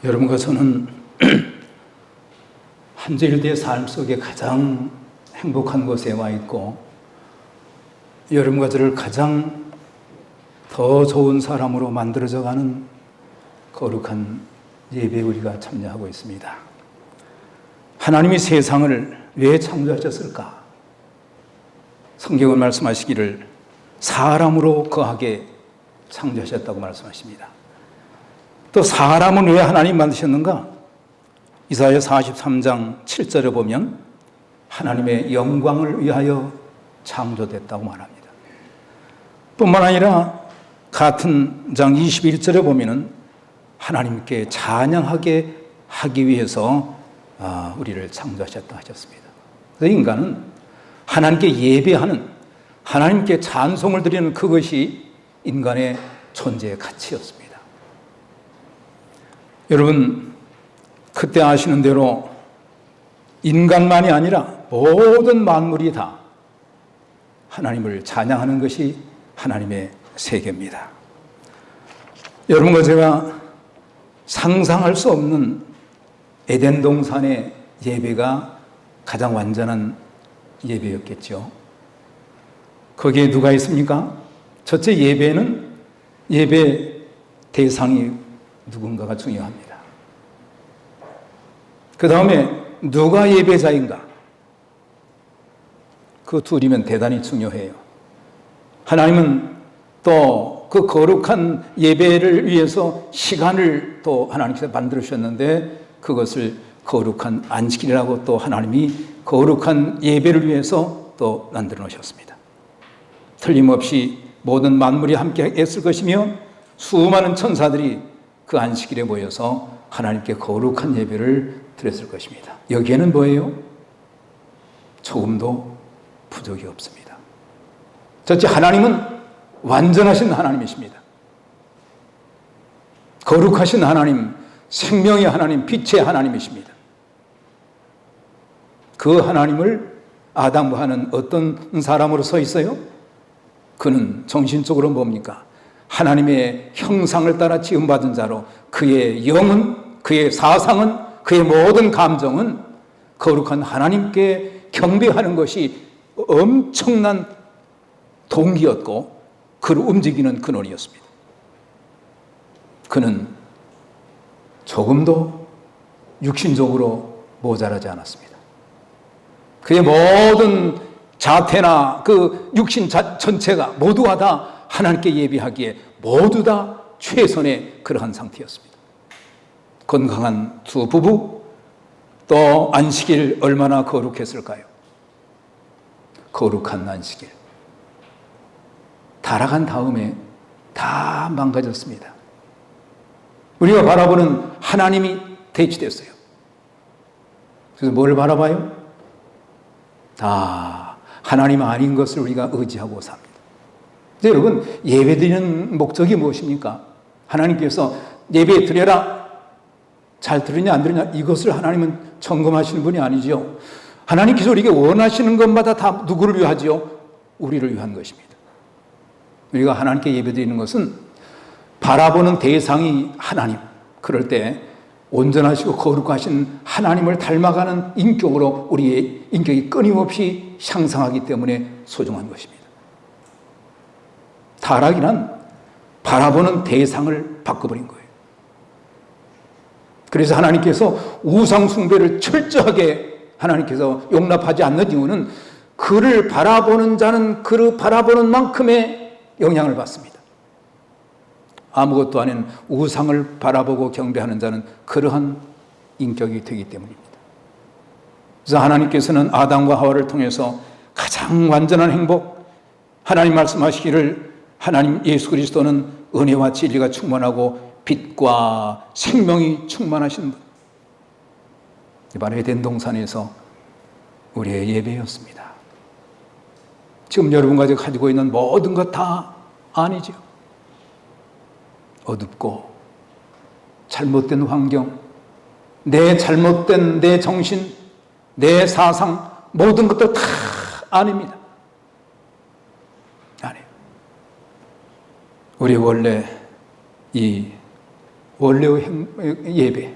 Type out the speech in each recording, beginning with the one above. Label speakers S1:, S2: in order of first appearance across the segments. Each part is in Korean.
S1: 여러분과 저는 한절대의 삶 속에 가장 행복한 곳에 와 있고, 여러분과 저를 가장 더 좋은 사람으로 만들어져가는 거룩한 예배에 우리가 참여하고 있습니다. 하나님이 세상을 왜 창조하셨을까? 성경은 말씀하시기를 사람으로 거하게 창조하셨다고 말씀하십니다. 또 사람은 왜 하나님 만드셨는가? 이사야 43장 7절에 보면 하나님의 영광을 위하여 창조됐다고 말합니다. 뿐만 아니라 같은 장 21절에 보면은 하나님께 찬양하게 하기 위해서 우리를 창조하셨다 하셨습니다. 그래서 인간은 하나님께 예배하는, 하나님께 찬송을 드리는 그것이 인간의 존재의 가치였습니다. 여러분, 그때 아시는 대로 인간만이 아니라 모든 만물이 다 하나님을 찬양하는 것이 하나님의 세계입니다. 여러분과 제가 상상할 수 없는 에덴 동산의 예배가 가장 완전한 예배였겠죠. 거기에 누가 있습니까? 첫째, 예배는 예배 대상이 누군가가 중요합니다. 그 다음에 누가 예배자인가? 그 둘이면 대단히 중요해요. 하나님은 또 그 거룩한 예배를 위해서 시간을 또 하나님께서 만들어 주셨는데, 그것을 거룩한 안식일이라고 또 하나님이 거룩한 예배를 위해서 또 만들어 놓으셨습니다. 틀림없이 모든 만물이 함께 애쓸 것이며 수많은 천사들이 그 안식일에 모여서 하나님께 거룩한 예배를 드렸을 것입니다. 여기에는 뭐예요? 조금도 부족이 없습니다. 첫째, 하나님은 완전하신 하나님이십니다. 거룩하신 하나님, 생명의 하나님, 빛의 하나님이십니다. 그 하나님을 아담과 하는 어떤 사람으로 서 있어요? 그는 정신적으로 뭡니까? 하나님의 형상을 따라 지음받은 자로 그의 영은, 그의 사상은, 그의 모든 감정은 거룩한 하나님께 경배하는 것이 엄청난 동기였고, 그를 움직이는 근원이었습니다. 그는 조금도 육신적으로 모자라지 않았습니다. 그의 모든 자태나 그 육신 전체가 모두가 다 하나님께 예배하기에 모두 다 최선의 그러한 상태였습니다. 건강한 두 부부, 또 안식일 얼마나 거룩했을까요? 거룩한 안식일. 타락한 다음에 다 망가졌습니다. 우리가 바라보는 하나님이 대치됐어요. 그래서 뭘 바라봐요? 다 하나님 아닌 것을 우리가 의지하고 삽니다. 여러분, 예배 드리는 목적이 무엇입니까? 하나님께서 예배 드려라, 잘 들으냐 안 들으냐, 이것을 하나님은 점검하시는 분이 아니죠. 하나님께서 우리에게 원하시는 것마다 다 누구를 위하지요? 우리를 위한 것입니다. 우리가 하나님께 예배 드리는 것은 바라보는 대상이 하나님, 그럴 때 온전하시고 거룩하신 하나님을 닮아가는 인격으로 우리의 인격이 끊임없이 향상하기 때문에 소중한 것입니다. 타락이란 바라보는 대상을 바꿔버린 거예요. 그래서 하나님께서 우상 숭배를 철저하게 하나님께서 용납하지 않는 이유는 그를 바라보는 자는 그를 바라보는 만큼의 영향을 받습니다. 아무것도 아닌 우상을 바라보고 경배하는 자는 그러한 인격이 되기 때문입니다. 그래서 하나님께서는 아담과 하와를 통해서 가장 완전한 행복, 하나님 말씀하시기를 하나님 예수 그리스도는 은혜와 진리가 충만하고 빛과 생명이 충만하신 분, 바로 에덴 동산에서 우리의 예배였습니다. 지금 여러분과 제가 가지고 있는 모든 것 다 아니죠. 어둡고 잘못된 환경, 내 잘못된 내 정신, 내 사상, 모든 것들 다 아닙니다. 아니에요. 우리 원래 이 원래의 예배,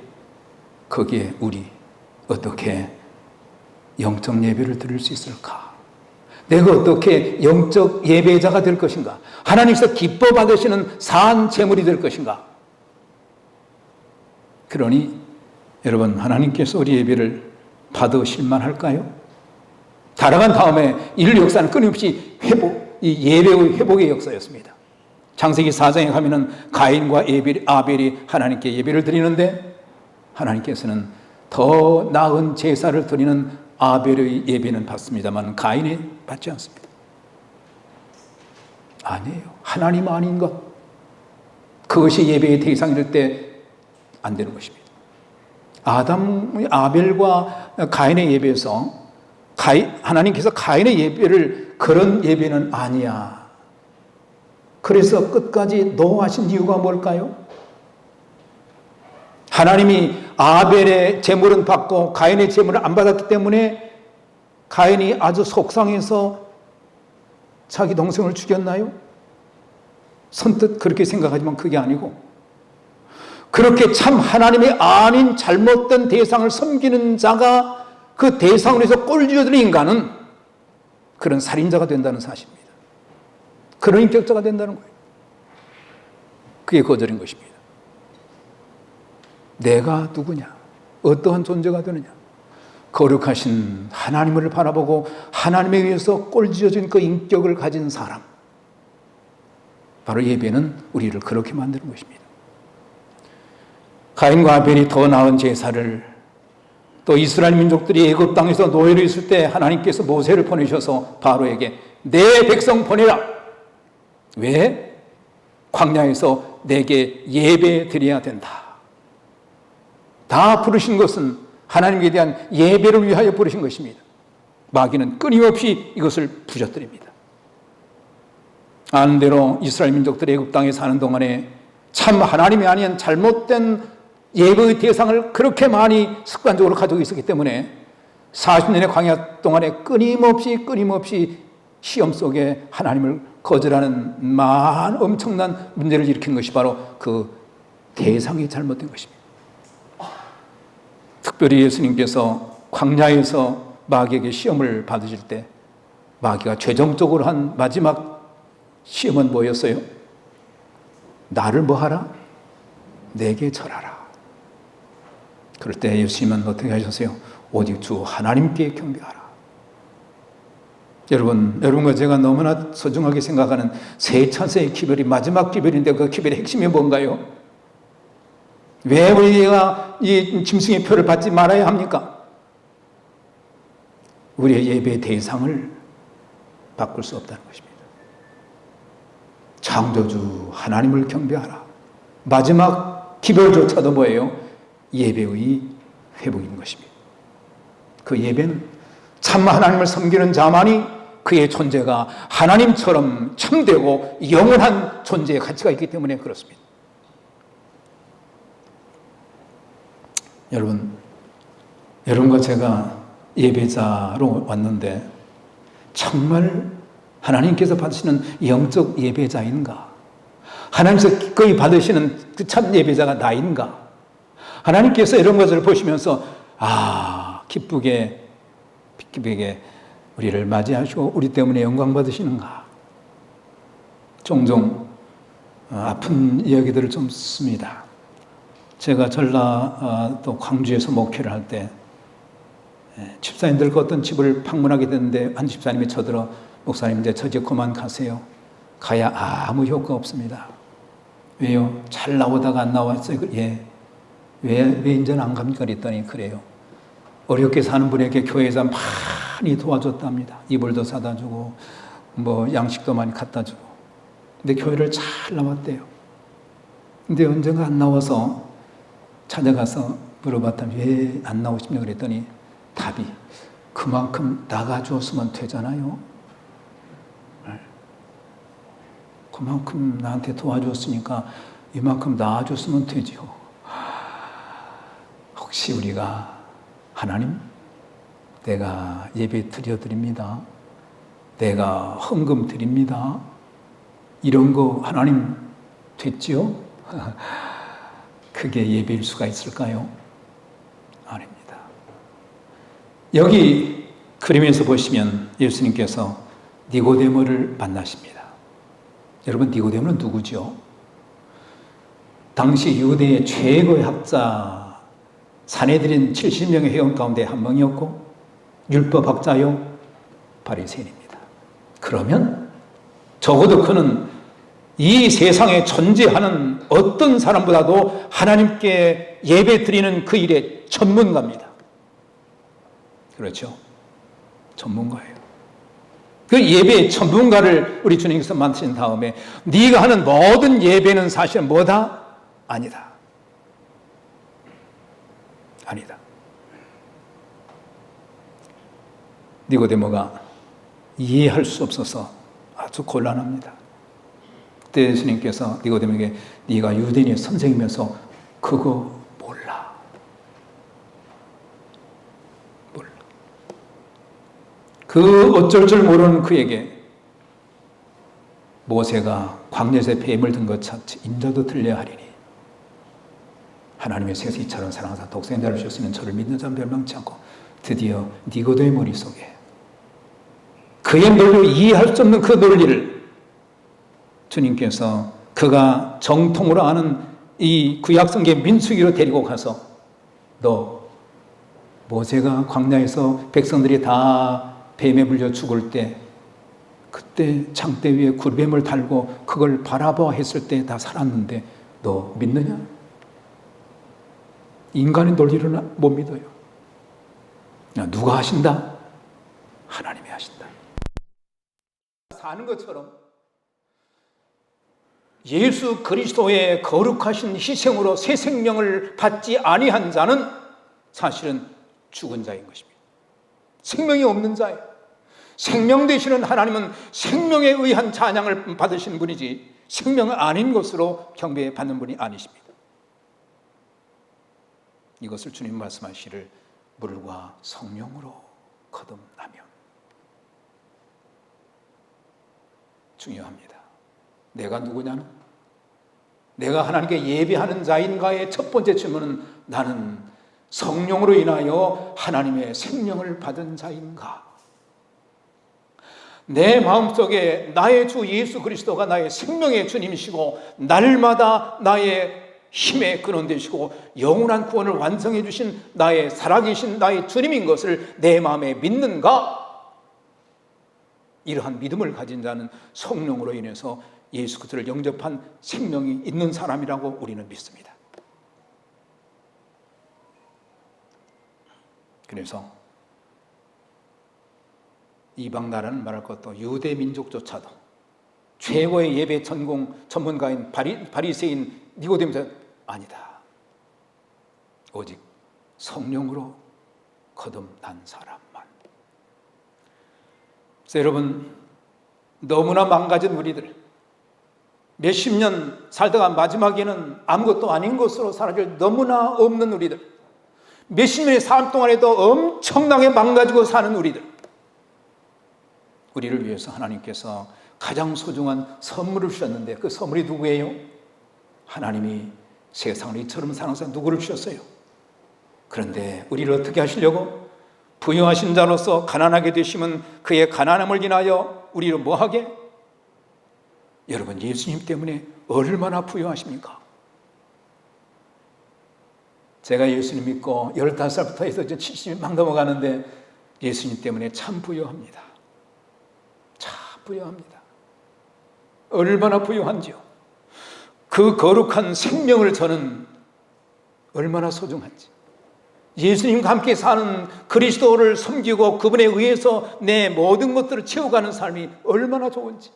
S1: 거기에 우리 어떻게 영적 예배를 드릴 수 있을까? 내가 어떻게 영적 예배자가 될 것인가? 하나님께서 기뻐 받으시는 사한 제물이 될 것인가? 그러니 여러분, 하나님께서 우리 예배를 받으실 만할까요? 타락한 다음에 인류 역사는 끊임없이 이 예배의 회복의 역사였습니다. 창세기 4장에 가면은 가인과 아벨이 하나님께 예배를 드리는데 하나님께서는 더 나은 제사를 드리는 아벨의 예배는 받습니다만 가인이 받지 않습니다. 아니에요. 하나님 아닌 것, 그것이 예배의 대상이 될 때 안 되는 것입니다. 아벨과 가인의 예배에서 하나님께서 가인의 예배를 그런 예배는 아니야. 그래서 끝까지 노하신 이유가 뭘까요? 하나님이 아벨의 제물은 받고 가인의 제물을 안 받았기 때문에 가인이 아주 속상해서 자기 동생을 죽였나요? 선뜻 그렇게 생각하지만 그게 아니고, 그렇게 참 하나님이 아닌 잘못된 대상을 섬기는 자가 그 대상으로 해서 꼴쥐어드는 인간은 그런 살인자가 된다는 사실입니다. 그런 인격자가 된다는 거예요. 그게 거절인 것입니다. 내가 누구냐? 어떠한 존재가 되느냐? 거룩하신 하나님을 바라보고 하나님에 의해서 꼴쥐어진 그 인격을 가진 사람, 바로 예배는 우리를 그렇게 만드는 것입니다. 가인과 아벨이 더 나은 제사를, 또 이스라엘 민족들이 애굽 땅에서 노예로 있을 때 하나님께서 모세를 보내셔서 바로에게 내 백성 보내라. 왜? 광야에서 내게 예배 드려야 된다. 다 부르신 것은 하나님께 대한 예배를 위하여 부르신 것입니다. 마귀는 끊임없이 이것을 부셔뜨립니다. 아는 대로 이스라엘 민족들이 애굽 땅에 사는 동안에 참 하나님이 아닌 잘못된 예배의 대상을 그렇게 많이 습관적으로 가지고 있었기 때문에 40년의 광야 동안에 끊임없이 시험 속에 하나님을 거절하는 엄청난 문제를 일으킨 것이 바로 그 대상이 잘못된 것입니다. 특별히 예수님께서 광야에서 마귀에게 시험을 받으실 때 마귀가 최종적으로 한 마지막 시험은 뭐였어요? 나를 뭐하라? 내게 절하라. 그럴 때 예수님은 어떻게 하셨어요? 오직 주 하나님께 경배하라. 여러분과 제가 너무나 소중하게 생각하는 세 천세의 기별이 마지막 기별인데 그 기별의 핵심이 뭔가요? 왜 우리가 이 짐승의 표를 받지 말아야 합니까? 우리의 예배의 대상을 바꿀 수 없다는 것입니다. 창조주 하나님을 경배하라. 마지막 기별조차도 뭐예요? 예배의 회복인 것입니다. 그 예배는 참 하나님을 섬기는 자만이 그의 존재가 하나님처럼 참되고 영원한 존재의 가치가 있기 때문에 그렇습니다. 여러분과 제가 예배자로 왔는데 정말 하나님께서 받으시는 영적 예배자인가? 하나님께서 기꺼이 받으시는 그 참 예배자가 나인가? 하나님께서 이런 것을 보시면서 기쁘게 우리를 맞이하시고 우리 때문에 영광 받으시는가? 종종 아픈 이야기들을 좀 씁니다. 제가 또 광주에서 목회를 할 때 집사님들과 어떤 집을 방문하게 됐는데 한 집사님이 쳐들어 목사님 이제 저 집 그만 가세요. 가야 아무 효과 없습니다. 왜요? 잘 나오다가 안 나왔어요. 예. 왜 이제는 안 갑니까? 그랬더니 그래요. 어렵게 사는 분에게 교회에서 많이 도와줬답니다. 이불도 사다 주고 양식도 많이 갖다 주고. 근데 교회를 잘 나왔대요. 근데 언젠가 안 나와서 찾아가서 물어봤더니 왜 안 나오십니까? 그랬더니 답이 그만큼 나가주었으면 되잖아요. 그만큼 나한테 도와줬으니까 이만큼 나아줬으면 되지요. 혹시 우리가 하나님, 내가 예배 드려드립니다. 내가 헌금 드립니다. 이런 거 하나님 됐지요? 그게 예배일 수가 있을까요? 아닙니다. 여기 그림에서 보시면 예수님께서 니고데모를 만나십니다. 여러분, 니고데모는 누구죠? 당시 유대의 최고의 학자, 산헤드린 70명의 회원 가운데 한 명이었고 율법학자요 바리새인입니다. 그러면 적어도 그는 이 세상에 존재하는 어떤 사람보다도 하나님께 예배 드리는 그 일의 전문가입니다. 그렇죠? 전문가예요. 그 예배의 전문가를 우리 주님께서 만드신 다음에 네가 하는 모든 예배는 사실은 뭐다? 아니다. 아니다. 니고데모가 이해할 수 없어서 아주 곤란합니다. 그때 예수님께서 니고데모에게 네가 유대인의 선생이면서 그거 몰라. 그 어쩔 줄 모르는 그에게 모세가 광야에서 뱀을 든 것 같이 인자도 들려야 하리니 하나님의 세상 이처럼 사랑하사 독생자를 주셨으면 저를 믿는 자는 멸망치 않고 드디어 니고데모의 머릿속에 그의 논리를 이해할 수 없는 그 논리를 주님께서 그가 정통으로 아는 이 구약성계 민수기로 데리고 가서 너 모세가 광야에서 백성들이 다 뱀에 물려 죽을 때 그때 장대 위에 굴뱀을 달고 그걸 바라봐 했을 때 다 살았는데 너 믿느냐? 인간의 논리로는 못 믿어요. 누가 하신다? 하나님이 하신다. 사는 것처럼 예수 그리스도의 거룩하신 희생으로 새 생명을 받지 아니한 자는 사실은 죽은 자인 것입니다. 생명이 없는 자예요. 생명 되시는 하나님은 생명에 의한 찬양을 받으신 분이지 생명은 아닌 것으로 경배받는 분이 아니십니다. 이것을 주님 말씀하시기를 물과 성령으로 거듭나면 중요합니다. 내가 누구냐는 내가 하나님께 예배하는 자인가의 첫 번째 질문은 나는 성령으로 인하여 하나님의 생명을 받은 자인가? 내 마음속에 나의 주 예수 그리스도가 나의 생명의 주님이시고 날마다 나의 힘의 근원 되시고 영원한 구원을 완성해 주신 나의 살아계신 나의 주님인 것을 내 마음에 믿는가? 이러한 믿음을 가진 자는 성령으로 인해서 예수 그리스도를 영접한 생명이 있는 사람이라고 우리는 믿습니다. 그래서 이방 나라는 말할 것도 유대 민족조차도 최고의 예배 전문가인 바리새인 니고데모는 아니다. 오직 성령으로 거듭난 사람만. 그래서 여러분, 너무나 망가진 우리들, 몇십 년 살다가 마지막에는 아무것도 아닌 것으로 사라질 너무나 없는 우리들, 몇십 년의 삶 동안에도 엄청나게 망가지고 사는 우리를 위해서 하나님께서 가장 소중한 선물을 주셨는데 그 선물이 누구예요? 하나님이 세상을 이처럼 사랑하사 누구를 주셨어요? 그런데 우리를 어떻게 하시려고? 부유하신 자로서 가난하게 되시면 그의 가난함을 인하여 우리를 뭐하게? 여러분, 예수님 때문에 얼마나 부유하십니까? 제가 예수님 믿고 15살부터 해서 이제 70이 막 넘어가는데 예수님 때문에 참 부유합니다. 참 부유합니다. 얼마나 부유한지요. 그 거룩한 생명을 저는 얼마나 소중한지, 예수님과 함께 사는 그리스도를 섬기고 그분에 의해서 내 모든 것들을 채워가는 삶이 얼마나 좋은지,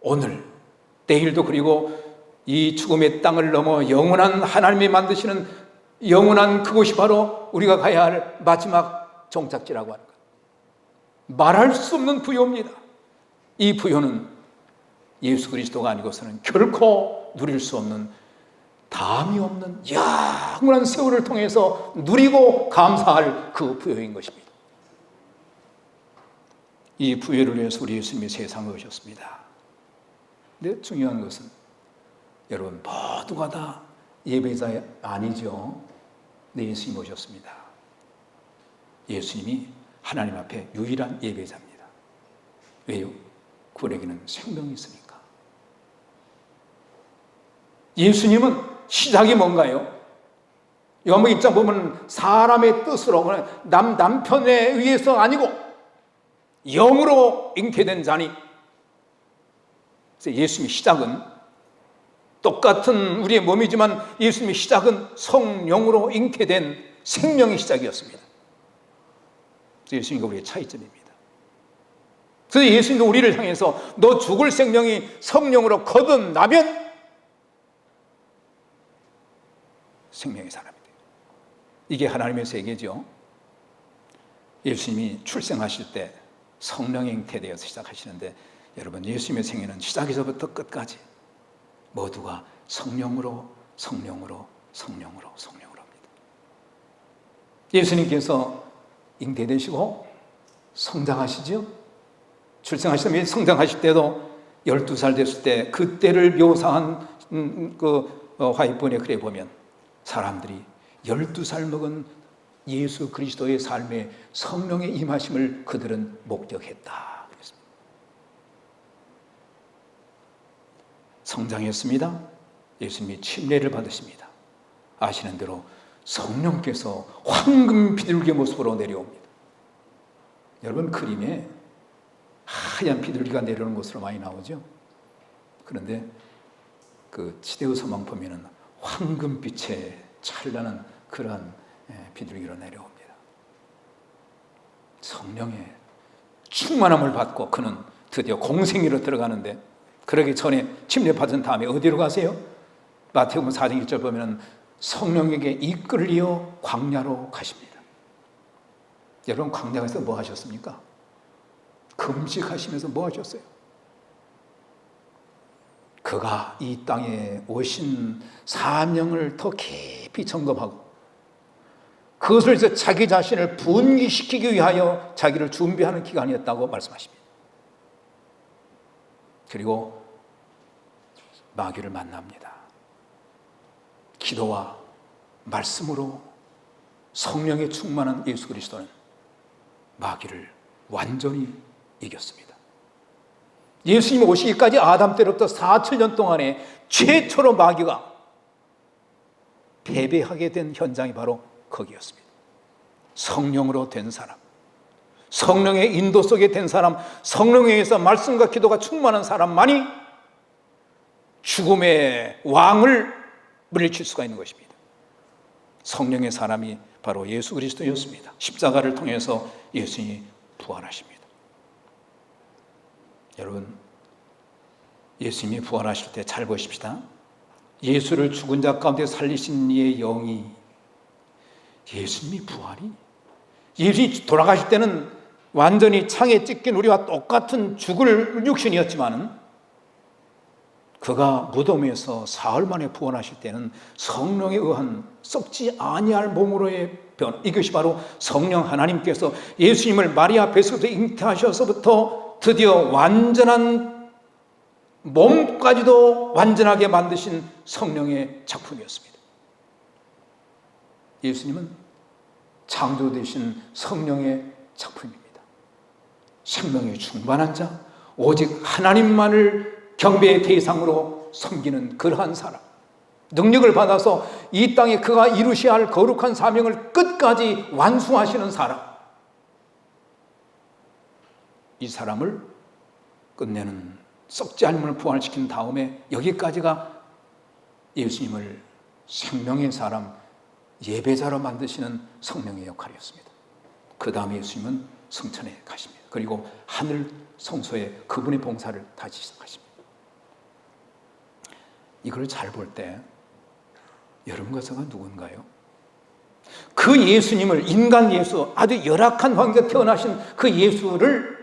S1: 오늘 내일도 그리고 이 죽음의 땅을 넘어 영원한 하나님이 만드시는 영원한 그곳이 바로 우리가 가야 할 마지막 종착지라고 하는 것. 말할 수 없는 부요입니다. 이 부요는 예수 그리스도가 아니고서는 결코 누릴 수 없는, 담이 없는 영원한 세월을 통해서 누리고 감사할 그 부요인 것입니다. 이 부요를 위해서 우리 예수님이 세상에 오셨습니다. 근데 중요한 것은 여러분 모두가 다 예배자 아니죠. 네, 예수님 오셨습니다. 예수님이 하나님 앞에 유일한 예배자입니다. 왜요? 그에게는 생명이 있으니까. 예수님은 시작이 뭔가요? 요한복음 1장 보면 사람의 뜻으로 남편에 의해서 아니고 영으로 잉태된 자니. 그래서 예수님의 시작은 똑같은 우리의 몸이지만 예수님의 시작은 성령으로 잉태된 생명의 시작이었습니다. 그래서 예수님과 우리의 차이점입니다. 그래서 예수님도 우리를 향해서 너 죽을 생명이 성령으로 거듭나면 생명의 사람이 돼요. 이게 하나님의 세계죠. 예수님이 출생하실 때 성령이 잉태되어서 시작하시는데, 여러분, 예수님의 생애는 시작에서부터 끝까지 모두가 성령으로 합니다. 예수님께서 잉태되시고 성장하시죠. 출생하시면 성장하실 때도 12살 됐을 때 그때를 묘사한 화이번의 글에 보면 사람들이 12살 먹은 예수 그리스도의 삶에 성령의 임하심을 그들은 목격했다. 그랬습니다. 성장했습니다. 예수님이 침례를 받으십니다. 아시는 대로 성령께서 황금 비둘기의 모습으로 내려옵니다. 여러분, 그림에 하얀 비둘기가 내려오는 것으로 많이 나오죠. 그런데 그 치대의 서망 보면은 황금빛의 찬란한 그러한 비둘기로 내려옵니다. 성령의 충만함을 받고 그는 드디어 공생애로 들어가는데, 그러기 전에 침례 받은 다음에 어디로 가세요? 마태복음 4장 1절 보면은 성령에게 이끌려 광야로 가십니다. 여러분, 광야에서 뭐 하셨습니까? 금식하시면서 뭐 하셨어요? 그가 이 땅에 오신 사명을 더 깊이 점검하고 그것을 이제 자기 자신을 분기시키기 위하여 자기를 준비하는 기간이었다고 말씀하십니다. 그리고 마귀를 만납니다. 기도와 말씀으로 성령에 충만한 예수 그리스도는 마귀를 완전히 이겼습니다. 예수님 오시기까지 아담 때로부터 4,000년 동안에 최초로 마귀가 패배하게 된 현장이 바로 거기였습니다. 성령으로 된 사람, 성령의 인도 속에 된 사람, 성령에 의해서 말씀과 기도가 충만한 사람만이 죽음의 왕을 물리칠 수가 있는 것입니다. 성령의 사람이 바로 예수 그리스도였습니다. 십자가를 통해서 예수님이 부활하십니다. 여러분, 예수님이 부활하실 때 잘 보십시다. 예수를 죽은 자 가운데 살리신 이의 영이, 예수님이 부활이, 예수님이 돌아가실 때는 완전히 창에 찢긴 우리와 똑같은 죽을 육신이었지만 그가 무덤에서 사흘 만에 부활하실 때는 성령에 의한 썩지 아니할 몸으로의 변, 이것이 바로 성령 하나님께서 예수님을 마리아 뱃속에서 잉태하셔서부터 드디어 완전한 몸까지도 완전하게 만드신 성령의 작품이었습니다. 예수님은 창조되신 성령의 작품입니다. 생명의 충만한 자, 오직 하나님만을 경배의 대상으로 섬기는 그러한 사람, 능력을 받아서 이 땅에 그가 이루셔야 할 거룩한 사명을 끝까지 완수하시는 사람, 이 사람을 끝내는 썩지 않은 몸을 부활시킨 다음에 여기까지가 예수님을 생명의 사람, 예배자로 만드시는 성령의 역할이었습니다. 그 다음에 예수님은 성천에 가십니다. 그리고 하늘 성소에 그분의 봉사를 다시 시작하십니다. 이걸 잘 볼 때 여러분과 저가 누군가요? 그 예수님을, 인간 예수, 아주 열악한 환경에 태어나신 그 예수를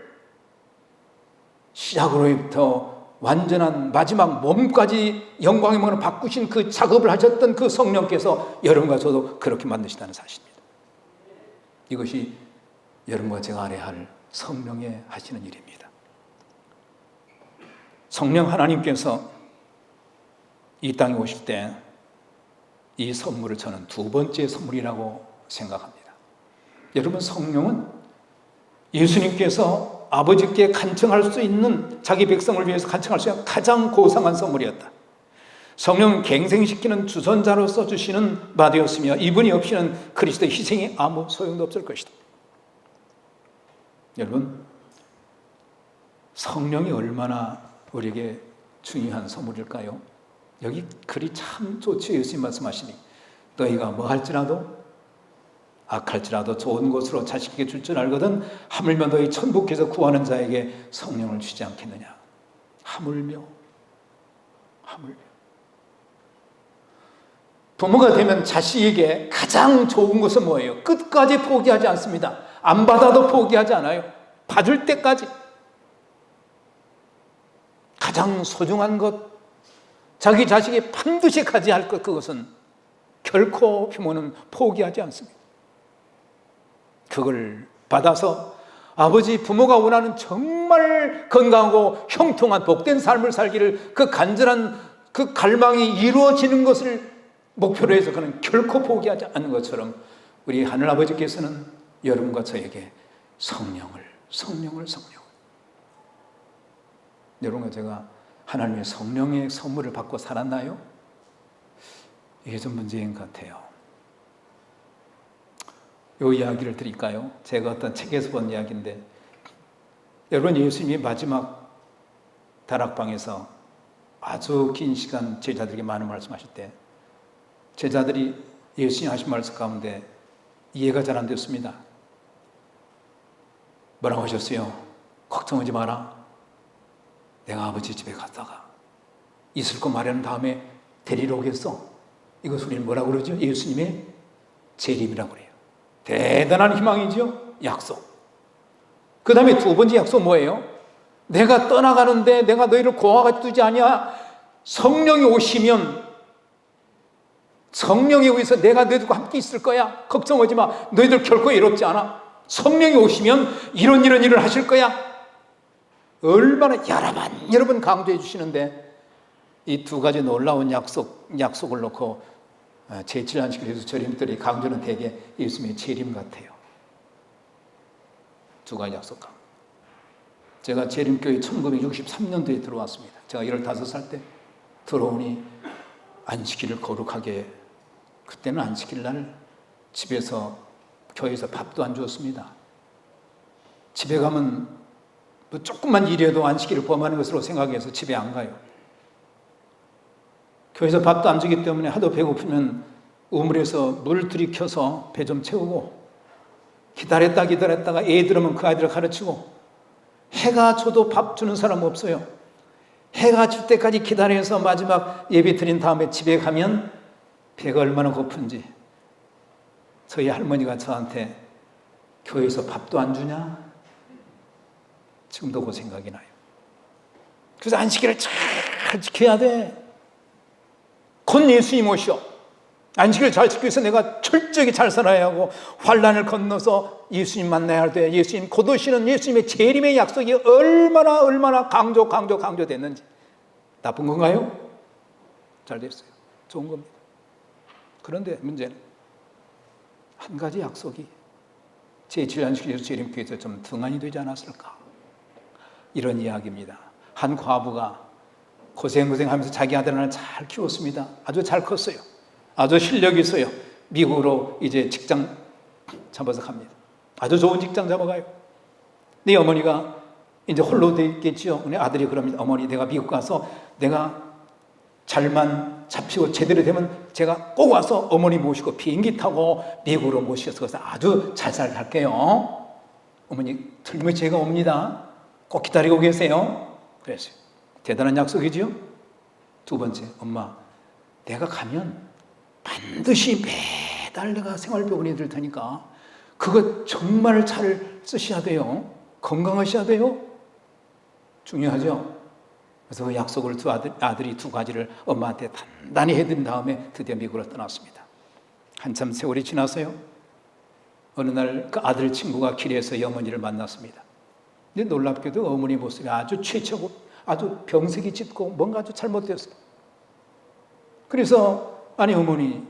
S1: 시작으로부터 완전한 마지막 몸까지 영광의 몸으로 바꾸신 그 작업을 하셨던 그 성령께서 여러분과 저도 그렇게 만드시다는 사실입니다. 이것이 여러분과 제가 알아야 할 성령의 하시는 일입니다. 성령 하나님께서 이 땅에 오실 때 이 선물을 저는 두 번째 선물이라고 생각합니다. 여러분, 성령은 예수님께서 아버지께 간청할 수 있는, 자기 백성을 위해서 간청할 수 있는 가장 고상한 선물이었다. 성령은 갱생시키는 주선자로서 주시는 바 되었으며 이분이 없이는 그리스도의 희생이 아무 소용도 없을 것이다. 여러분, 성령이 얼마나 우리에게 중요한 선물일까요? 여기 글이 참 좋죠. 예수님 말씀하시니 너희가 뭐 할지라도 악할지라도 좋은 것으로 자식에게 줄 줄 알거든 하물며 너희 천국에서 구하는 자에게 성령을 주지 않겠느냐. 하물며. 부모가 되면 자식에게 가장 좋은 것은 뭐예요? 끝까지 포기하지 않습니다. 안 받아도 포기하지 않아요. 받을 때까지. 가장 소중한 것, 자기 자식이 반드시 가져야 할 것, 그것은 결코 부모는 포기하지 않습니다. 그걸 받아서 아버지, 부모가 원하는 정말 건강하고 형통한 복된 삶을 살기를, 그 간절한 그 갈망이 이루어지는 것을 목표로 해서 그는 결코 포기하지 않는 것처럼 우리 하늘아버지께서는 여러분과 저에게 성령을. 여러분과 제가 하나님의 성령의 선물을 받고 살았나요? 이게 좀 문제인 것 같아요. 이 이야기를 드릴까요? 제가 어떤 책에서 본 이야기인데, 여러분, 예수님이 마지막 다락방에서 아주 긴 시간 제자들에게 많은 말씀하실 때 제자들이 예수님 하신 말씀 가운데 이해가 잘 안 됐습니다. 뭐라고 하셨어요? 걱정하지 마라. 내가 아버지 집에 갔다가 있을 거 마련한 다음에 데리러 오겠어. 이것을 우리는 뭐라고 그러죠? 예수님의 재림이라고 그래요. 대단한 희망이죠. 약속. 그 다음에 두 번째 약속 뭐예요? 내가 떠나가는데 내가 너희를 고아같이 두지 아니야. 성령이 오시면 성령에 의해서 내가 너희들과 함께 있을 거야. 걱정하지 마. 너희들 결코 외롭지 않아. 성령이 오시면 이런 일을 하실 거야. 얼마나 여러 번 강조해 주시는데, 이 두 가지 놀라운 약속을 놓고 제7 안식일 예수 절임들이 강조는 대개 예수님의 재림 같아요. 두 가지 약속 가운데. 제가 재림교회 1963년도에 들어왔습니다. 제가 15살 때 들어오니 안식일을 거룩하게, 그때는 안식일 날 집에서, 교회에서 밥도 안 주었습니다. 집에 가면 뭐 조금만 일해도 안식일을 범하는 것으로 생각해서 집에 안 가요. 교회에서 밥도 안 주기 때문에 하도 배고프면 우물에서 물 들이켜서 배 좀 채우고, 기다렸다가 애 들으면 그 아이들을 가르치고, 해가 져도 밥 주는 사람 없어요. 해가 질 때까지 기다려서 마지막 예배 드린 다음에 집에 가면 배가 얼마나 고픈지, 저희 할머니가 저한테 교회에서 밥도 안 주냐? 지금도 그 생각이 나요. 그래서 안식일을 잘 지켜야 돼. 곧 예수님 오시오. 안식일을 잘 지키기 위해서 내가 철저하게 잘 살아야 하고, 환난을 건너서 예수님 만나야 돼. 예수님 곧 오시는 예수님의 재림의 약속이 얼마나 강조됐는지. 나쁜 건가요? 잘 됐어요. 좋은 겁니다. 그런데 문제는 한 가지 약속이 제7 안식일 예수 재림교회에서 좀 등한이 되지 않았을까, 이런 이야기입니다. 한 과부가 고생하면서 자기 아들 하나를 잘 키웠습니다. 아주 잘 컸어요. 아주 실력이 있어요. 미국으로 이제 직장 잡아서 갑니다. 아주 좋은 직장 잡아가요. 네 어머니가 이제 홀로 되겠지요. 우리 아들이 그럽니다. 어머니, 내가 미국 가서 내가 잘만 잡히고 제대로 되면 제가 꼭 와서 어머니 모시고 비행기 타고 미국으로 모셔서 아주 잘 살게요. 어머니, 틀림없이 제가 옵니다. 꼭 기다리고 계세요. 그랬어요. 대단한 약속이지요. 두 번째, 엄마, 내가 가면 반드시 매달 내가 생활비원이 될 테니까 그거 정말 잘 쓰셔야 돼요. 건강하셔야 돼요. 중요하죠. 그래서 그 약속을 아들이 두 가지를 엄마한테 단단히 해드린 다음에 드디어 미국으로 떠났습니다. 한참 세월이 지나서요, 어느 날 그 아들 친구가 길에서 이 어머니를 만났습니다. 근데 놀랍게도 어머니 모습이 아주 취해고 아주 병색이 짙고 뭔가 아주 잘못되었어요. 그래서, 아니 어머니,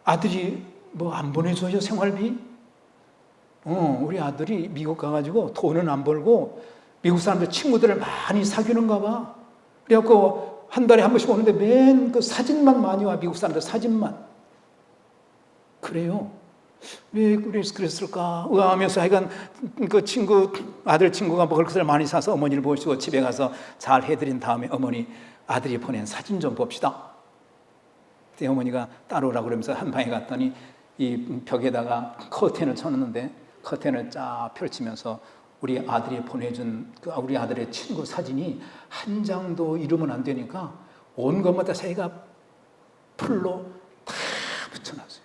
S1: 아들이 뭐 안 보내줘요, 생활비? 우리 아들이 미국 가가지고 돈은 안 벌고 미국 사람들 친구들을 많이 사귀는가 봐. 그래갖고 한 달에 한 번씩 오는데 맨 그 사진만 많이 와, 미국 사람들 사진만. 그래요. 왜 그랬을까 의아하면서 하여간 그 아들 친구가 먹을 것을 많이 사서 어머니를 모시고 집에 가서 잘 해드린 다음에 어머니, 아들이 보낸 사진 좀 봅시다. 그때 어머니가 따라오라고 그러면서 한 방에 갔더니 이 벽에다가 커튼을 쳐놓는데 커튼을 쫙 펼치면서 우리 아들이 보내준 우리 아들의 친구 사진이 한 장도 잃으면 안 되니까 온 것마다 자기가 풀로 다 붙여놨어요.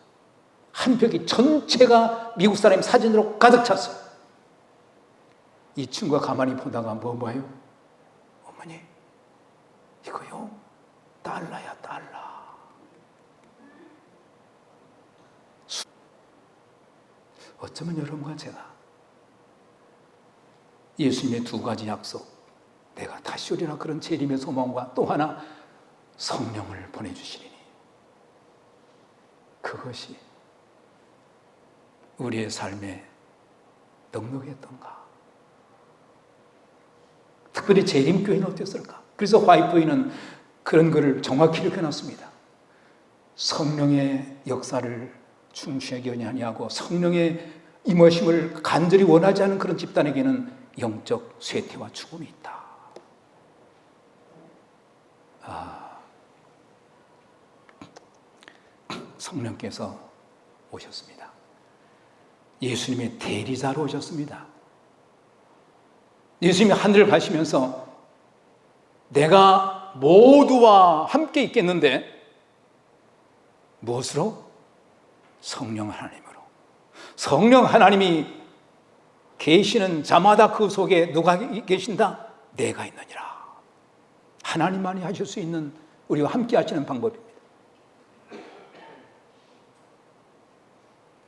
S1: 한 벽이 전체가 미국 사람 사진으로 가득 찼어요. 이 친구가 가만히 보다가 뭐 봐요? 어머니, 이거요? 달러야, 달러. 어쩌면 여러분과 제가 예수님의 두 가지 약속, 내가 다시 오리라 그런 재림의 소망과 또 하나 성령을 보내주시리니, 그것이 우리의 삶에 넉넉했던가? 특별히 재림교회는 어땠을까? 그래서 화이트보이는 그런 것을 정확히 이렇게 놨습니다. 성령의 역사를 중시하기 아니하고 성령의 임하심을 간절히 원하지 않은 그런 집단에게는 영적 쇠퇴와 죽음이 있다. 성령께서 오셨습니다. 예수님의 대리자로 오셨습니다. 예수님이 하늘을 가시면서 내가 모두와 함께 있겠는데 무엇으로? 성령 하나님으로. 성령 하나님이 계시는 자마다 그 속에 누가 계신다? 내가 있느니라. 하나님만이 하실 수 있는, 우리와 함께 하시는 방법입니다.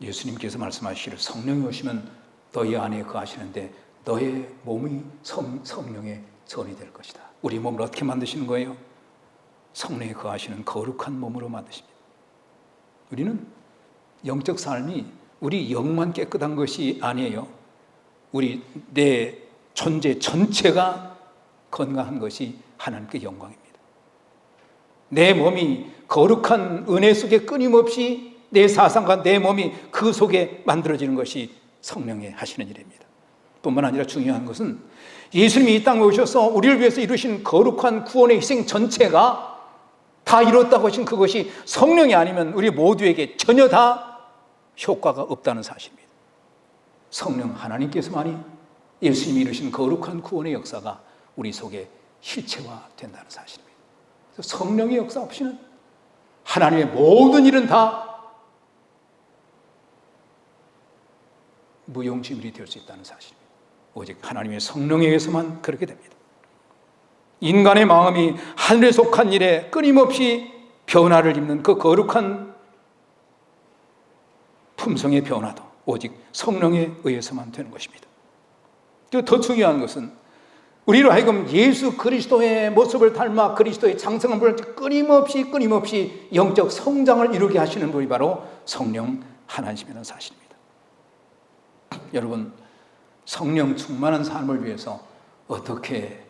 S1: 예수님께서 말씀하시기를 성령이 오시면 너희 안에 거하시는데 너의 몸이 성령의 전이 될 것이다. 우리 몸을 어떻게 만드시는 거예요? 성령이 거하시는 거룩한 몸으로 만드십니다. 우리는 영적 삶이 우리 영만 깨끗한 것이 아니에요. 내 존재 전체가 건강한 것이 하나님께 영광입니다. 내 몸이 거룩한 은혜 속에 끊임없이 내 사상과 내 몸이 그 속에 만들어지는 것이 성령의 하시는 일입니다. 뿐만 아니라 중요한 것은 예수님이 이 땅에 오셔서 우리를 위해서 이루신 거룩한 구원의 희생 전체가 다 이뤘다고 하신 그것이 성령이 아니면 우리 모두에게 전혀 다 효과가 없다는 사실입니다. 성령 하나님께서만이 예수님이 이루신 거룩한 구원의 역사가 우리 속에 실체화된다는 사실입니다. 그래서 성령의 역사 없이는 하나님의 모든 일은 다 무용지물이 될 수 있다는 사실입니다. 오직 하나님의 성령에 의해서만 그렇게 됩니다. 인간의 마음이 하늘에 속한 일에 끊임없이 변화를 입는 그 거룩한 품성의 변화도 오직 성령에 의해서만 되는 것입니다. 그리고 더 중요한 것은 우리로 하여금 예수 그리스도의 모습을 닮아 그리스도의 장성함을 끊임없이 영적 성장을 이루게 하시는 분이 바로 성령 하나님이라는 사실입니다. 여러분, 성령 충만한 삶을 위해서 어떻게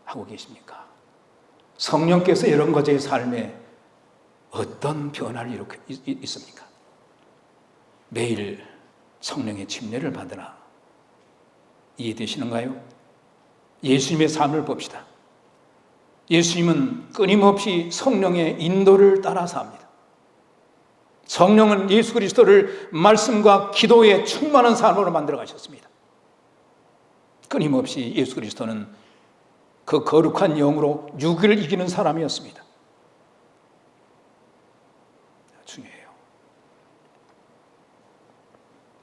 S1: 하고 계십니까? 성령께서 여러분과 제 삶에 어떤 변화를 일으키고 있습니까? 매일 성령의 침례를 받으라. 이해되시는가요? 예수님의 삶을 봅시다. 예수님은 끊임없이 성령의 인도를 따라서 합니다. 성령은 예수 그리스도를 말씀과 기도에 충만한 삶으로 만들어 가셨습니다. 끊임없이 예수 그리스도는 그 거룩한 영으로 육을 이기는 사람이었습니다. 중요해요.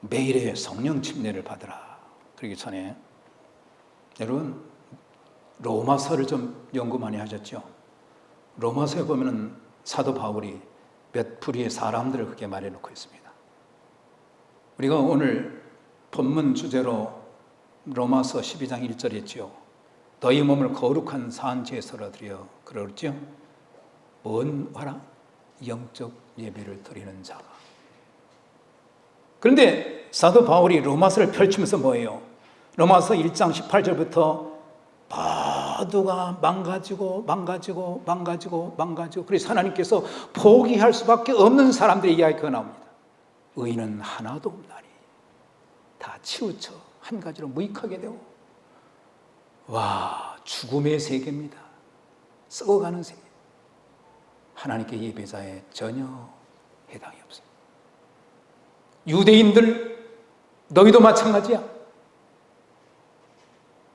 S1: 매일의 성령 침례를 받으라. 그러기 전에 여러분 로마서를 좀 연구 많이 하셨죠? 로마서에 보면은 사도 바울이 몇 부류의 사람들을 그렇게 말해놓고 있습니다. 우리가 오늘 본문 주제로 로마서 12장 1절에 있죠. 너희 몸을 거룩한 산 제사로 드려. 그러죠? 뭔 화라? 영적 예배를 드리는 자가. 그런데 사도 바울이 로마서를 펼치면서 뭐예요? 로마서 1장 18절부터 모두가 망가지고 그래서 하나님께서 포기할 수밖에 없는 사람들의 이야기가 나옵니다. 의인은 하나도 없나니 다 치우쳐 한 가지로 무익하게 되고, 와, 죽음의 세계입니다. 썩어가는 세계. 하나님께 예배자에 전혀 해당이 없어요. 유대인들, 너희도 마찬가지야.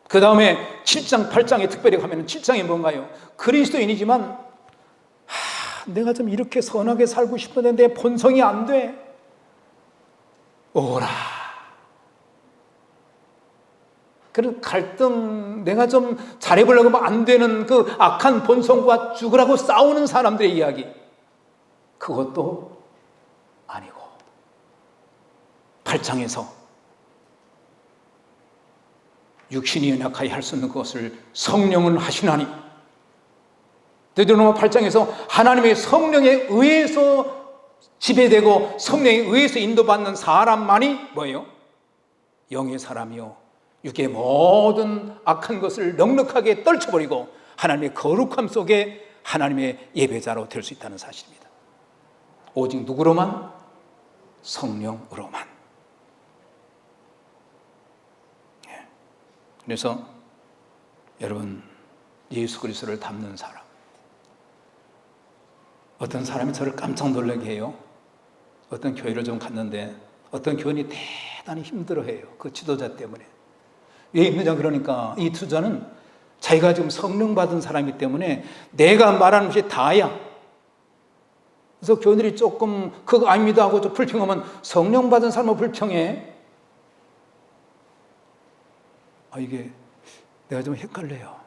S1: 그 다음에 7장, 8장에 특별히 가면 7장이 뭔가요? 그리스도인이지만 내가 좀 이렇게 선하게 살고 싶은데 내 본성이 안 돼. 오라. 그런 갈등, 내가 좀 잘해보려고 하면 안 되는 그 악한 본성과 죽으라고 싸우는 사람들의 이야기, 그것도 아니고 8장에서 육신이 연약하여 할 수 없는 것을 성령은 하시나니, 데드로노마 8장에서 하나님의 성령에 의해서 지배되고 성령에 의해서 인도받는 사람만이 뭐예요? 영의 사람이요, 육의 모든 악한 것을 넉넉하게 떨쳐버리고 하나님의 거룩함 속에 하나님의 예배자로 될 수 있다는 사실입니다. 오직 누구로만? 성령으로만. 그래서 여러분, 예수 그리스도를 닮는 사람, 어떤 사람이 저를 깜짝 놀라게 해요. 어떤 교회를 좀 갔는데 어떤 교인이 대단히 힘들어해요. 그 지도자 때문에. 왜 힘드냐 그러니까 이 투자는 자기가 지금 성령 받은 사람이기 때문에 내가 말하는 것이 다야. 그래서 교인들이 조금 그거 아닙니다 하고 좀 불평하면 성령 받은 사람은 불평해. 이게 내가 좀 헷갈려요.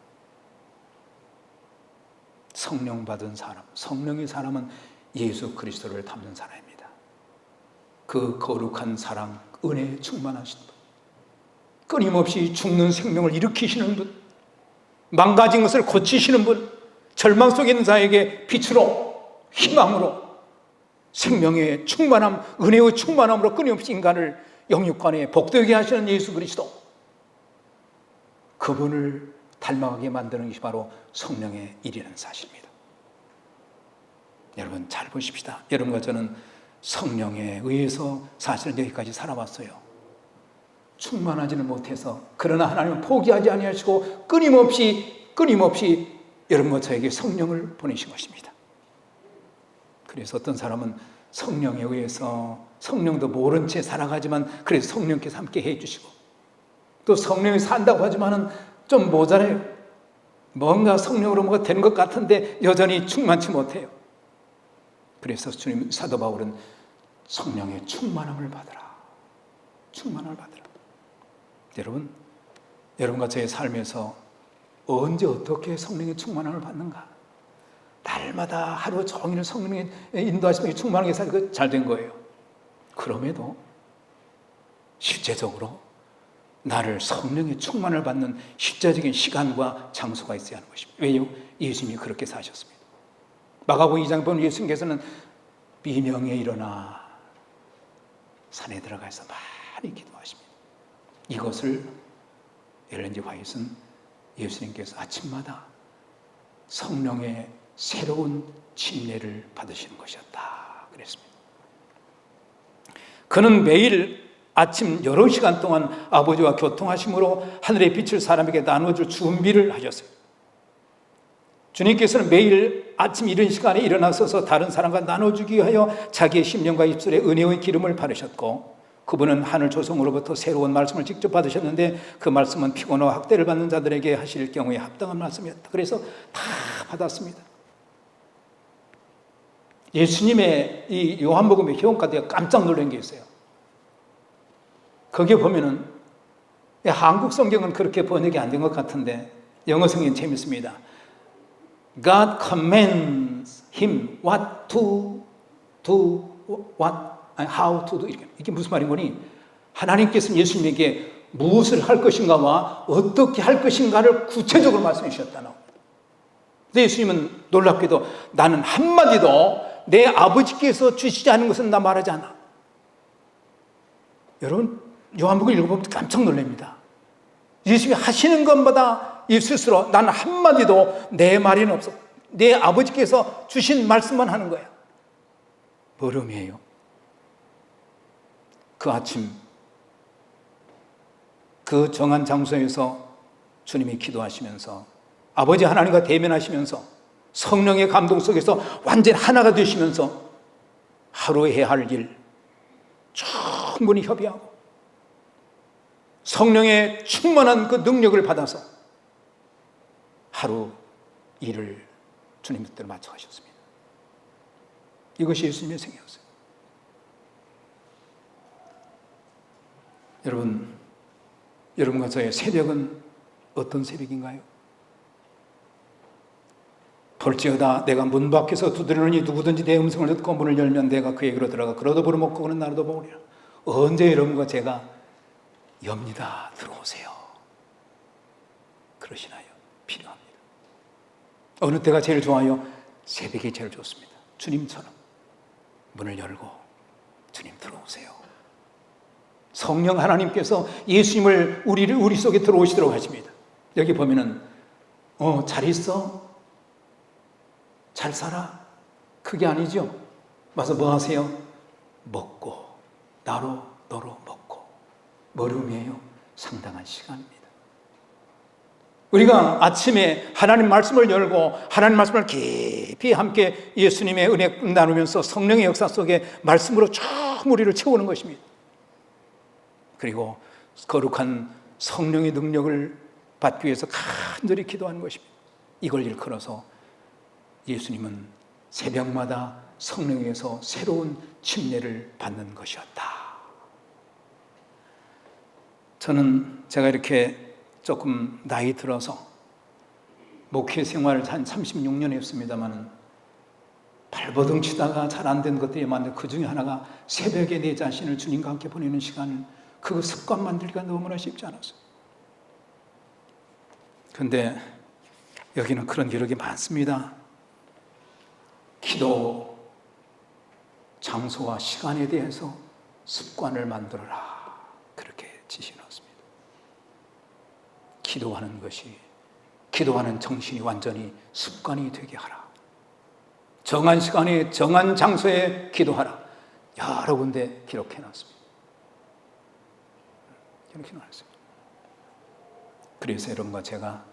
S1: 성령 받은 사람, 성령의 사람은 예수 그리스도를 닮는 사람입니다. 그 거룩한 사랑, 은혜에 충만하신 분, 끊임없이 죽는 생명을 일으키시는 분, 망가진 것을 고치시는 분, 절망 속에 있는 자에게 빛으로, 희망으로, 생명의 충만함, 은혜의 충만함으로 끊임없이 인간을 영육간에 복되게 하시는 예수 그리스도, 그분을 닮아가게 만드는 것이 바로 성령의 일이라는 사실입니다. 여러분 잘 보십시다. 여러분과 저는 성령에 의해서 사실은 여기까지 살아왔어요. 충만하지는 못해서, 그러나 하나님은 포기하지 아니하시고 끊임없이 여러분과 저에게 성령을 보내신 것입니다. 그래서 어떤 사람은 성령에 의해서 성령도 모른 채 살아가지만 그래서 성령께서 함께 해주시고, 또 성령이 산다고 하지만은 좀 모자라요. 뭔가 성령으로 뭐가 되는 것 같은데 여전히 충만치 못해요. 그래서 주님, 사도 바울은 성령의 충만함을 받으라. 충만함을 받으라. 여러분, 여러분과 저의 삶에서 언제 어떻게 성령의 충만함을 받는가? 날마다 하루 종일 성령의 인도하심에 충만하게 살고 잘된 거예요. 그럼에도 실제적으로 나를 성령의 충만을 받는 실제적인 시간과 장소가 있어야 하는 것입니다. 왜요? 예수님이 그렇게 사셨습니다. 마가복음 2장 보면 예수님께서는 비명에 일어나 산에 들어가서 많이 기도하십니다. 이것을 엘렌 지 화이트는 예수님께서 아침마다 성령의 새로운 침례를 받으시는 것이었다 그랬습니다. 그는 매일 아침 여러 시간 동안 아버지와 교통하심으로 하늘의 빛을 사람에게 나눠줄 준비를 하셨어요. 주님께서는 매일 아침 이른 시간에 일어나서서 다른 사람과 나눠주기 위하여 자기의 심령과 입술에 은혜의 기름을 바르셨고, 그분은 하늘 조성으로부터 새로운 말씀을 직접 받으셨는데 그 말씀은 피곤하고 학대를 받는 자들에게 하실 경우에 합당한 말씀이었다. 그래서 다 받았습니다. 예수님의 이 요한복음의 효험가들이 깜짝 놀란 게 있어요. 거기에 보면은 한국 성경은 그렇게 번역이 안 된 것 같은데 영어 성경은 재밌습니다. God commands him what to do, how to do. 이게 무슨 말인 거니? 하나님께서는 예수님에게 무엇을 할 것인가와 어떻게 할 것인가를 구체적으로 말씀해 주셨다는. 근데 예수님은 놀랍게도 나는 한마디도 내 아버지께서 주시지 않은 것은 나 말하지 않아. 여러분, 요한복음 읽어보면 깜짝 놀랍니다. 예수님이 하시는 것마다 이 스스로 나는 한마디도 내 말에는 없어. 내 아버지께서 주신 말씀만 하는 거야. 뭘 의미해요? 그 아침 그 정한 장소에서 주님이 기도하시면서 아버지 하나님과 대면하시면서 성령의 감동 속에서 완전히 하나가 되시면서 하루에 해야 할 일 충분히 협의하고 성령의 충만한 그 능력을 받아서 하루 일을 주님 뜻대로 맞춰 가셨습니다. 이것이 예수님의 생애였어요. 여러분과 저의 새벽은 어떤 새벽인가요? 볼지어다 내가 문 밖에서 두드리노니 누구든지 내 음성을 듣고 문을 열면 내가 그에게로 들어가 그러도 부르먹고 그는 나로도 먹으리라. 언제 여러분과 제가 엽니다. 들어오세요. 그러시나요? 필요합니다. 어느 때가 제일 좋아요? 새벽이 제일 좋습니다. 주님처럼 문을 열고 주님 들어오세요. 성령 하나님께서 예수님을 우리 속에 들어오시도록 하십니다. 여기 보면은 잘 있어? 잘 살아? 그게 아니죠. 와서 뭐 하세요? 먹고 나로 너로 먹고. 뭘 의미해요? 상당한 시간입니다. 우리가 아침에 하나님 말씀을 열고 하나님 말씀을 깊이 함께 예수님의 은혜 나누면서 성령의 역사 속에 말씀으로 쭉 우리를 채우는 것입니다. 그리고 거룩한 성령의 능력을 받기 위해서 간절히 기도하는 것입니다. 이걸 일컬어서 예수님은 새벽마다 성령에서 새로운 침례를 받는 것이었다. 저는 제가 이렇게 조금 나이 들어서 목회 생활을 한 36년 했습니다만 발버둥 치다가 잘 안 된 것들이 많은데 그 중에 하나가 새벽에 내 자신을 주님과 함께 보내는 시간을 그 습관 만들기가 너무나 쉽지 않았어요. 그런데 여기는 그런 기록이 많습니다. 기도 장소와 시간에 대해서 습관을 만들어라. 그렇게 지시놓습니다. 기도하는 정신이 완전히 습관이 되게 하라. 정한 시간에 정한 장소에 기도하라. 여러 군데 기록해놨습니다. 이렇게 나왔습니다. 그래서 여러분과 제가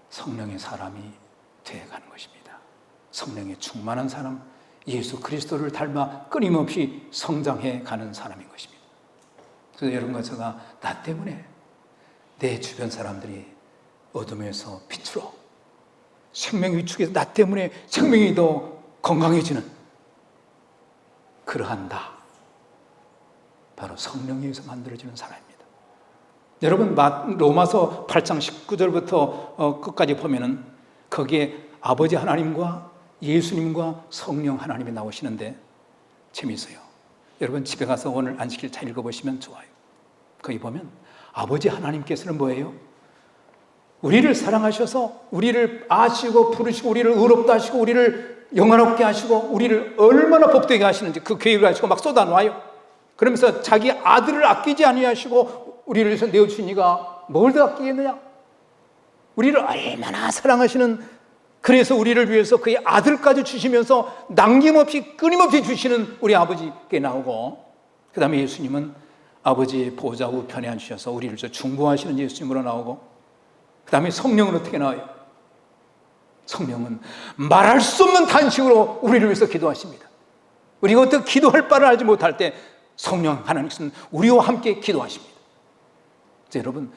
S1: 성령의 사람이 되어가는 것입니다. 성령의 충만한 사람, 예수 그리스도를 닮아 끊임없이 성장해 가는 사람인 것입니다. 그래서 여러분과 제가 나 때문에 내 주변 사람들이 어둠에서 빛으로 생명 위축에서 나 때문에 생명이 더 건강해지는 그러한 나, 바로 성령에 의해서 만들어지는 사람입니다. 여러분 로마서 8장 19절부터 끝까지 보면은 거기에 아버지 하나님과 예수님과 성령 하나님이 나오시는데 재미있어요. 여러분 집에 가서 오늘 안식일 잘 읽어보시면 좋아요. 거기 보면 아버지 하나님께서는 뭐예요? 우리를 사랑하셔서 우리를 아시고 부르시고 우리를 의롭다 하시고 우리를 영화롭게 하시고 우리를 얼마나 복되게 하시는지 그 계획을 하시고 막 쏟아놔요. 그러면서 자기 아들을 아끼지 아니하시고 우리를 위해서 내어주시니가 뭘 더 아끼겠느냐? 우리를 얼마나 사랑하시는, 그래서 우리를 위해서 그의 아들까지 주시면서 남김없이 끊임없이 주시는 우리 아버지께 나오고, 그 다음에 예수님은 아버지의 보좌 우편에 앉으셔서 우리를 중보하시는 예수님으로 나오고, 그 다음에 성령은 어떻게 나와요? 성령은 말할 수 없는 탄식으로 우리를 위해서 기도하십니다. 우리가 어떻게 기도할 바를 알지 못할 때 성령 하나님께서는 우리와 함께 기도하십니다. 여러분,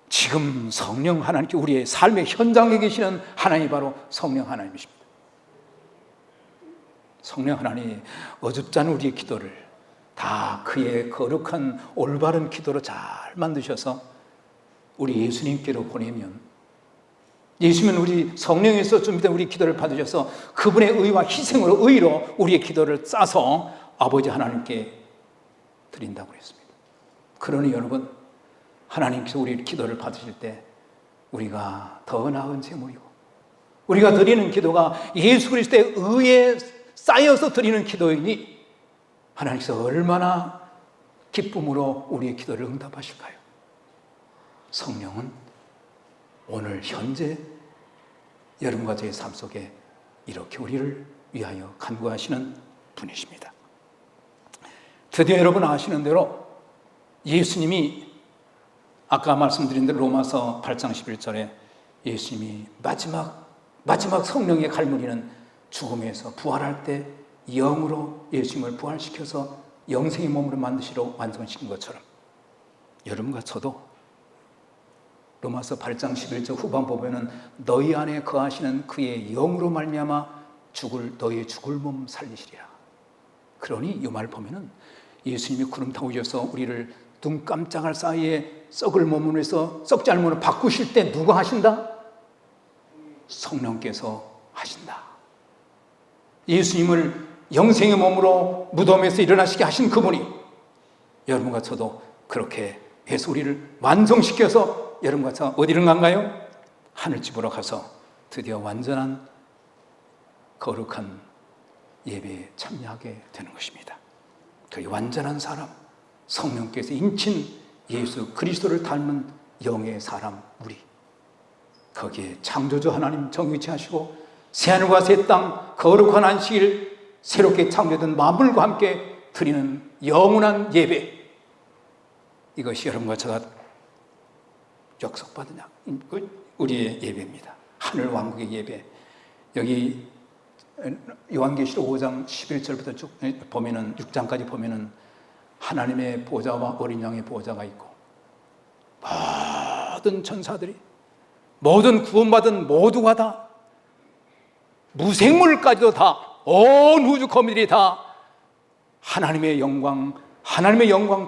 S1: 지금 성령 하나님께 우리의 삶의 현장에 계시는 하나님이 바로 성령 하나님이십니다. 성령 하나님이 어줍지 않은 우리의 기도를 다 그의 거룩한 올바른 기도로 잘 만드셔서 우리 예수님께로 보내면, 예수님은 우리 성령에서 준비된 우리 기도를 받으셔서 그분의 의와 희생으로 의로 우리의 기도를 싸서 아버지 하나님께 드린다고 했습니다. 그러니 여러분, 하나님께서 우리 기도를 받으실 때 우리가 더 나은 제물이고 우리가 드리는 기도가 예수 그리스도의 의에 쌓여서 드리는 기도이니 하나님께서 얼마나 기쁨으로 우리의 기도를 응답하실까요? 성령은 오늘 현재 여러분과 저의 삶 속에 이렇게 우리를 위하여 간구하시는 분이십니다. 드디어 여러분 아시는 대로 예수님이 아까 말씀드린 대로 로마서 8장 11절에 예수님이 마지막 성령의 갈무리는 죽음에서 부활할 때 영으로 예수님을 부활시켜서 영생의 몸으로 만드시러 완성시킨 것처럼 여러분과 저도 로마서 8장 11절 후반 보면은 너희 안에 거하시는 그의 영으로 말미암아 너희의 죽을 몸 살리시리라. 그러니 이 말 보면은 예수님이 구름 타고 오셔서 우리를 눈 깜짝할 사이에 썩을 몸으로 해서 썩지 않은 몸으로 바꾸실 때 누가 하신다? 성령께서 하신다. 예수님을 영생의 몸으로 무덤에서 일어나시게 하신 그분이 여러분과 저도 그렇게 해서 우리를 완성시켜서 여러분과 저 어디를 간가요? 하늘집으로 가서 드디어 완전한 거룩한 예배에 참여하게 되는 것입니다. 그 완전한 사람, 성령께서 인친 예수 그리스도를 닮은 영의 사람 우리, 거기에 창조주 하나님 정의치 하시고 새하늘과 새 땅 거룩한 안식일 새롭게 창조된 만물과 함께 드리는 영원한 예배, 이것이 여러분과 저가 약속받은 우리의 예배입니다. 하늘 왕국의 예배. 여기 요한계시록 5장 11절부터 쭉 보면은 6장까지 보면은 하나님의 보좌와 어린 양의 보좌가 있고 모든 천사들이 모든 구원받은 모두가 다 무생물까지도 다 온 우주 거미들이 다 하나님의 영광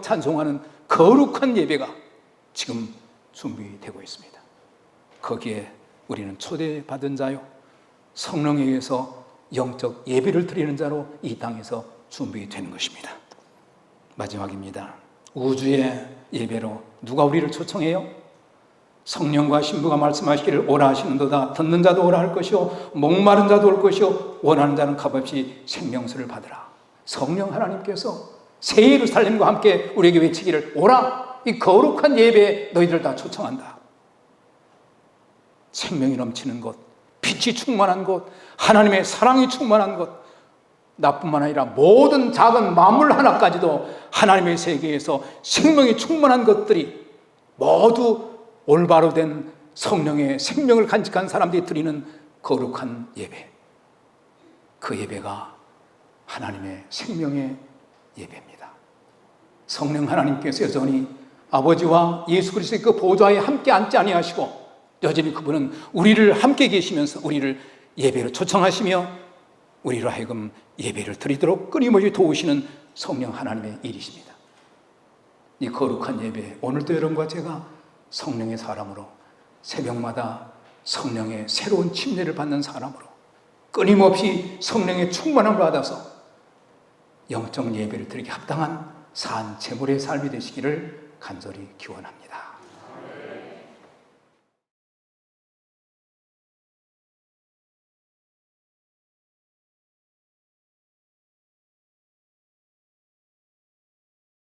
S1: 찬송하는 거룩한 예배가 지금 준비되고 있습니다. 거기에 우리는 초대받은 자요 성령에 의해서 영적 예배를 드리는 자로 이 땅에서 준비되는 것입니다. 마지막입니다. 우주의 예배로 누가 우리를 초청해요? 성령과 신부가 말씀하시기를 오라 하시는도다. 듣는 자도 오라 할 것이요 목마른 자도 올 것이요 원하는 자는 값없이 생명수를 받으라. 성령 하나님께서 새 예루살렘과 함께 우리에게 외치기를 오라, 이 거룩한 예배에 너희들 다 초청한다. 생명이 넘치는 곳, 빛이 충만한 곳, 하나님의 사랑이 충만한 곳, 나뿐만 아니라 모든 작은 만물 하나까지도 하나님의 세계에서 생명이 충만한 것들이 모두 올바로 된 성령의 생명을 간직한 사람들이 드리는 거룩한 예배, 그 예배가 하나님의 생명의 예배입니다. 성령 하나님께서 여전히 아버지와 예수 그리스도의 그 보좌에 함께 앉지 아니하시고 여전히 그분은 우리를 함께 계시면서 우리를 예배로 초청하시며 우리로 하여금 예배를 드리도록 끊임없이 도우시는 성령 하나님의 일이십니다. 이 거룩한 예배, 오늘도 여러분과 제가 성령의 사람으로 새벽마다 성령의 새로운 침례를 받는 사람으로 끊임없이 성령의 충만함을 받아서 영적 예배를 드리기 합당한 산 제물의 삶이 되시기를 간절히 기원합니다.